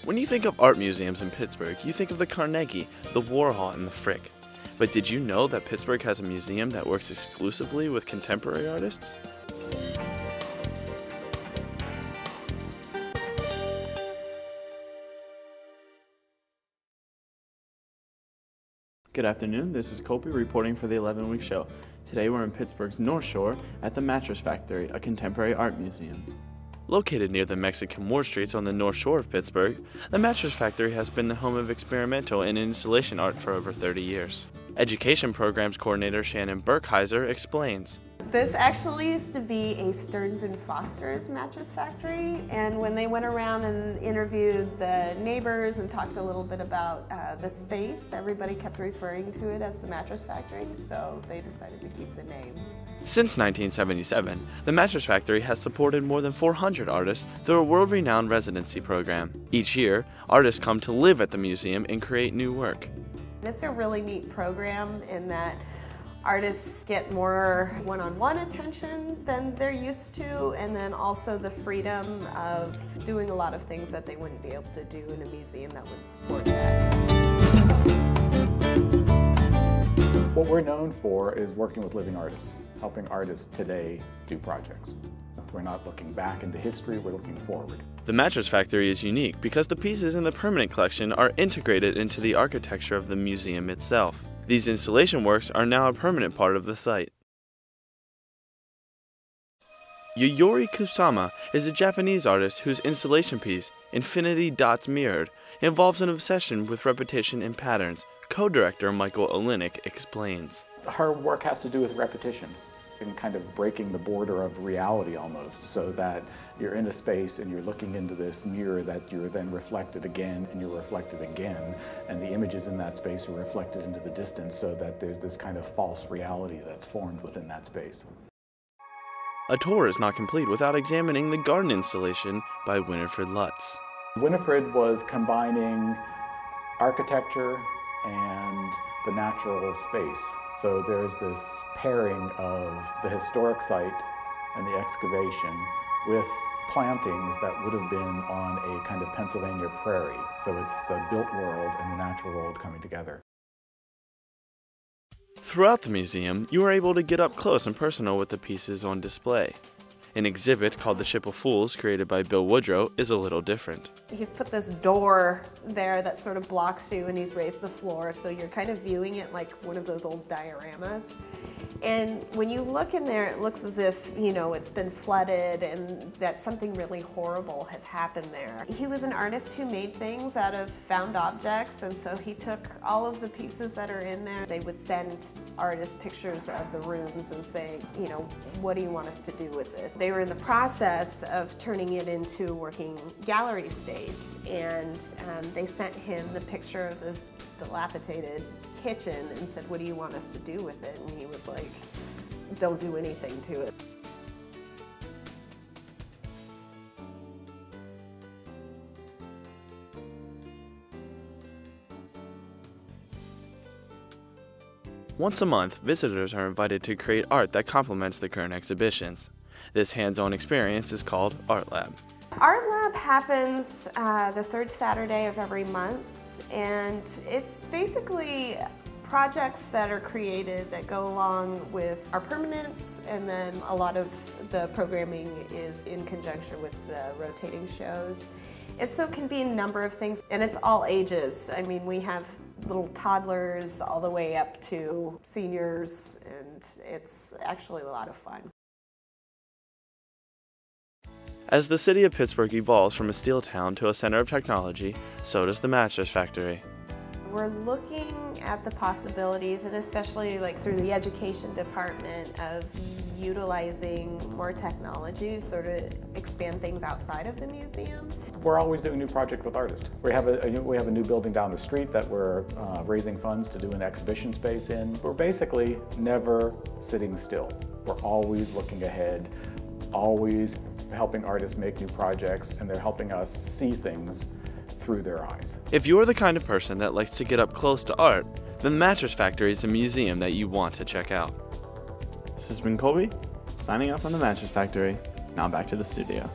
When you think of art museums in Pittsburgh, you think of the Carnegie, the Warhol, and the Frick. But did you know that Pittsburgh has a museum that works exclusively with contemporary artists? Good afternoon, this is Colby reporting for the 11-Week Show. Today we're in Pittsburgh's North Shore at the Mattress Factory, a contemporary art museum. Located near the Mexican War Streets on the North Shore of Pittsburgh, the Mattress Factory has been the home of experimental and installation art for over 30 years. Education Programs Coordinator Shannon Burkheiser explains. This actually used to be a Stearns & Foster's mattress factory, and when they went around and interviewed the neighbors and talked a little bit about the space, everybody kept referring to it as the Mattress Factory, so they decided to keep the name. Since 1977, the Mattress Factory has supported more than 400 artists through a world-renowned residency program. Each year, artists come to live at the museum and create new work. It's a really neat program in that artists get more one-on-one attention than they're used to, and then also the freedom of doing a lot of things that they wouldn't be able to do in a museum that would support that. What we're known for is working with living artists, helping artists today do projects. We're not looking back into history, we're looking forward. The Mattress Factory is unique because the pieces in the permanent collection are integrated into the architecture of the museum itself. These installation works are now a permanent part of the site. Yayoi Kusama is a Japanese artist whose installation piece, Infinity Dots Mirrored, involves an obsession with repetition and patterns. Co-director Michael Olinik explains. Her work has to do with repetition and kind of breaking the border of reality almost, so that you're in a space and you're looking into this mirror that you're then reflected again and you're reflected again, and the images in that space are reflected into the distance, so that there's this kind of false reality that's formed within that space. A tour is not complete without examining the garden installation by Winifred Lutz. Winifred was combining architecture and the natural space. So there's this pairing of the historic site and the excavation with plantings that would have been on a kind of Pennsylvania prairie. So it's the built world and the natural world coming together. Throughout the museum, you are able to get up close and personal with the pieces on display. An exhibit called The Ship of Fools, created by Bill Woodrow, is a little different. He's put this door there that sort of blocks you, and he's raised the floor, so you're kind of viewing it like one of those old dioramas. And when you look in there, it looks as if, you know, it's been flooded and that something really horrible has happened there. He was an artist who made things out of found objects, and so he took all of the pieces that are in there. They would send artists pictures of the rooms and say, you know, what do you want us to do with this? They were in the process of turning it into a working gallery space, and they sent him the picture of this dilapidated kitchen and said, what do you want us to do with it? And he was like, don't do anything to it. Once a month, visitors are invited to create art that complements the current exhibitions. This hands-on experience is called Art Lab. Art Lab happens the third Saturday of every month, and it's basically projects that are created that go along with our permanents, and then a lot of the programming is in conjunction with the rotating shows. And so it can be a number of things, and it's all ages. I mean, we have little toddlers all the way up to seniors, and it's actually a lot of fun. As the city of Pittsburgh evolves from a steel town to a center of technology, so does the Mattress Factory. We're looking at the possibilities, and especially like through the education department, of utilizing more technology to sort of expand things outside of the museum. We're always doing a new project with artists. We have a new building down the street that we're raising funds to do an exhibition space in. We're basically never sitting still. We're always looking ahead, always helping artists make new projects, and they're helping us see things through their eyes. If you're the kind of person that likes to get up close to art, then the Mattress Factory is a museum that you want to check out. This has been Colby, signing off on the Mattress Factory. Now back to the studio.